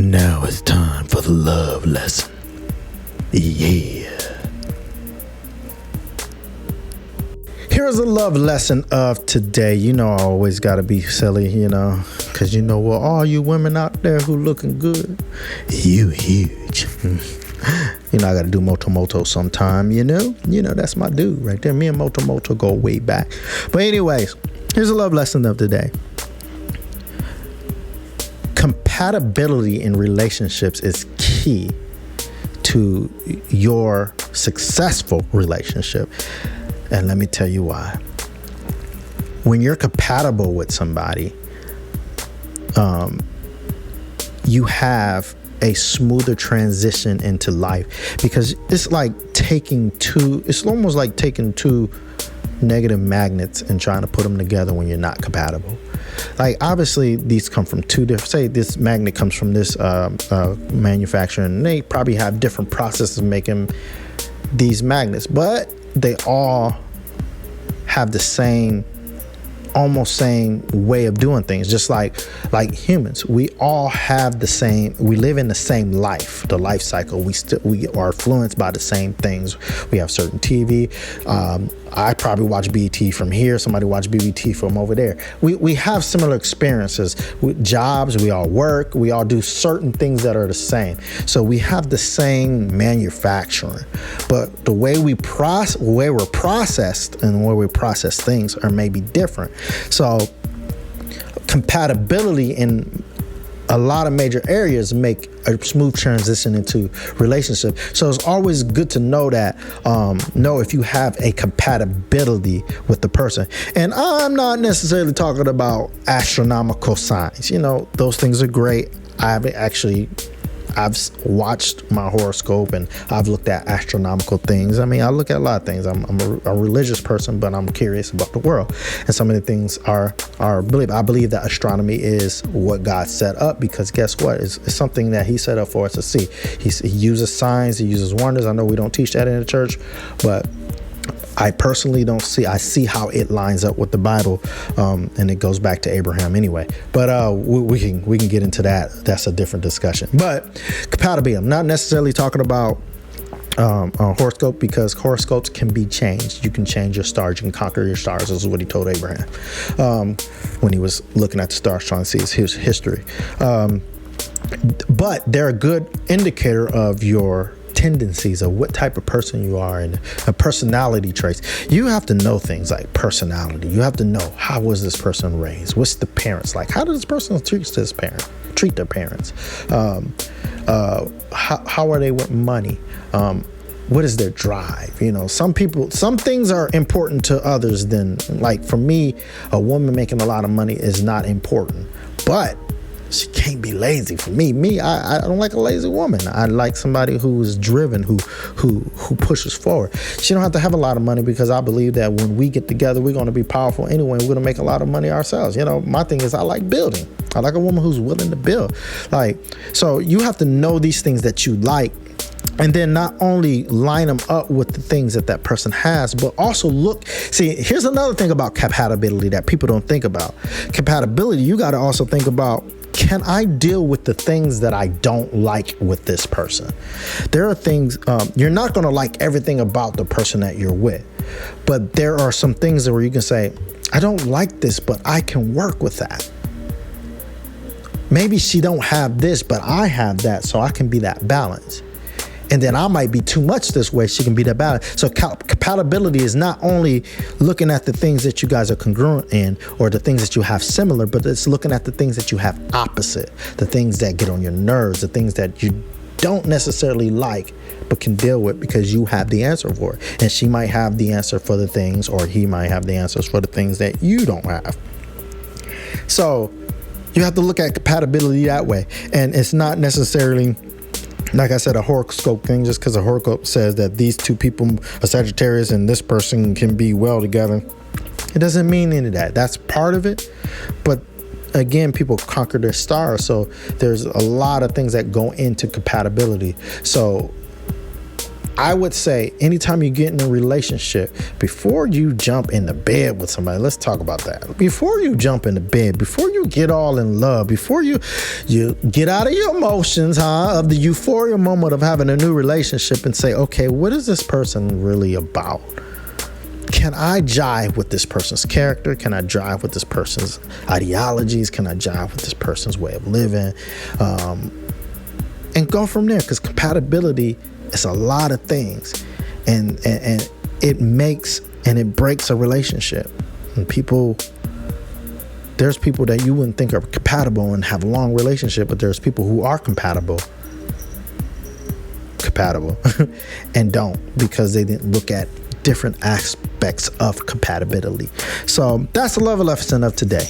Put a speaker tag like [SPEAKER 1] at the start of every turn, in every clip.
[SPEAKER 1] Now it's time for the love lesson. Yeah. Here's a love lesson of today. You know, I always got to be silly, because you know what? All you women out there who looking good, you huge. I got to do Moto sometime, that's my dude right there. Me and Moto go way back. But anyways, here's a love lesson of today. Compatibility in relationships is key to your successful relationship. And let me tell you why. When you're compatible with somebody, you have a smoother transition into life, because it's almost like taking two negative magnets and trying to put them together when you're not compatible. Like, obviously these come from two different, say this magnet comes from this manufacturer, and they probably have different processes making these magnets, but they all have the almost same way of doing things. Just like humans, we all have we live in the same life, the life cycle. We are influenced by the same things. We have certain TV. I probably watch BT from here. Somebody watch BBT from over there. We have similar experiences with jobs. We all work. We all do certain things that are the same. So we have the same manufacturing, but the way we're processed and the way we process things are maybe different. So compatibility in a lot of major areas make a smooth transition into relationship. So it's always good to know that, if you have a compatibility with the person. And I'm not necessarily talking about astronomical signs. Those things are great. I've watched my horoscope and I've looked at astronomical things. I mean, I look at a lot of things. I'm a religious person, but I'm curious about the world. And some of the things are believed. I believe that astronomy is what God set up, because guess what? It's something that he set up for us to see. He uses signs, he uses wonders. I know we don't teach that in the church, but I personally don't see. I see how it lines up with the Bible, and it goes back to Abraham anyway. But we can get into that. That's a different discussion. But compatibility, I'm not necessarily talking about a horoscope, because horoscopes can be changed. You can change your stars. You can conquer your stars. This is what he told Abraham when he was looking at the stars, trying to see his history. But they're a good indicator of your tendencies, of what type of person you are, and personality traits. You have to know things like personality. You have to know, how was this person raised? What's the parents like? How does this person treat their parents? How are they with money? What is their drive? Some things are important to others than, like, for me, a woman making a lot of money is not important, but she can't be lazy. For me, I don't like a lazy woman. I like somebody who is driven, who pushes forward. She don't have to have a lot of money, because I believe that when we get together, we're going to be powerful anyway. We're going to make a lot of money ourselves. My thing is, I like building. I like a woman who's willing to build. So you have to know these things that you like, and then not only line them up with the things that person has, but also here's another thing about compatibility that people don't think about. Compatibility, you got to also think about, can I deal with the things that I don't like with this person? There are things, you're not going to like everything about the person that you're with, but there are some things where you can say, I don't like this, but I can work with that. Maybe she don't have this, but I have that, so I can be that balance. And then I might be too much this way, she can be that balance. So compatibility is not only looking at the things that you guys are congruent in, or the things that you have similar, but it's looking at the things that you have opposite, the things that get on your nerves, the things that you don't necessarily like, but can deal with because you have the answer for it. And she might have the answer for the things, or he might have the answers for the things that you don't have. So you have to look at compatibility that way. And it's not necessarily, like I said, a horoscope thing. Just because a horoscope says that these two people, a Sagittarius and this person, can be well together, it doesn't mean any of that. That's part of it. But again, people conquer their stars. So there's a lot of things that go into compatibility. So I would say anytime you get in a relationship, before you jump into bed with somebody, let's talk about that. Before you jump into bed, before you get all in love, before you get out of your emotions, of the euphoria moment of having a new relationship and say, okay, what is this person really about? Can I jive with this person's character? Can I jive with this person's ideologies? Can I jive with this person's way of living? And go from there, because compatibility is a lot of things, and it makes and it breaks a relationship. And there's people that you wouldn't think are compatible and have a long relationship, but there's people who are compatible and don't, because they didn't look at different aspects of compatibility. So that's the level lesson of today.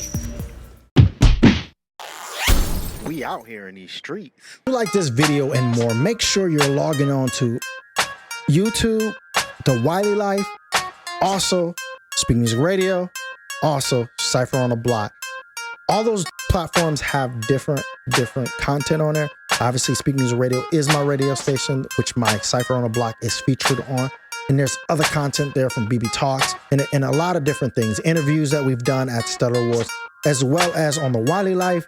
[SPEAKER 1] We out here in these streets. If you like this video and more, make sure you're logging on to YouTube, the Wiley Life, also Speak Music Radio, also Cypher on the Block. All those platforms have different content on there. Obviously, Speak Music Radio is my radio station, which my Cypher on the Block is featured on. And there's other content there from BB Talks and a lot of different things. Interviews that we've done at Stellar Awards, as well as on the Wiley Life.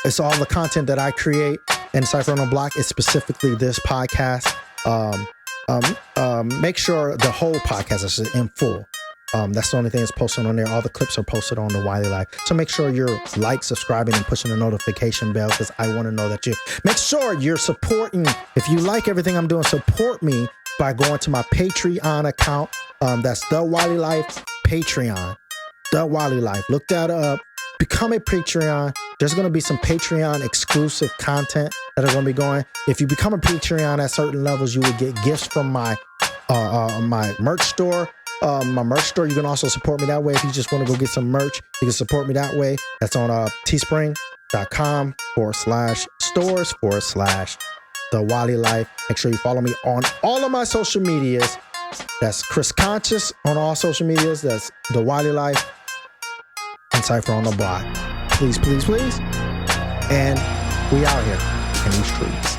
[SPEAKER 1] It's all the content that I create, and Cypher on the Block is specifically this podcast. Make sure the whole podcast is in full. That's the only thing that's posted on there. All the clips are posted on the Wiley Life. So make sure you're subscribing and pushing the notification bell, because I want to know that you make sure you're supporting. If you like everything I'm doing, support me by going to my Patreon account. That's the Wiley Life Patreon. The Wiley Life. Look that up. Become a Patreon. There's going to be some Patreon exclusive content that are going to be going. If you become a Patreon at certain levels, you will get gifts from my merch store. My merch store. You can also support me that way. If you just want to go get some merch, you can support me that way. That's on teespring.com/stores/The Wiley Life. Make sure you follow me on all of my social medias. That's Chris Conscious on all social medias. That's The Wiley Life and Cypher on the Block. Please, please, please. And we out here in these streets.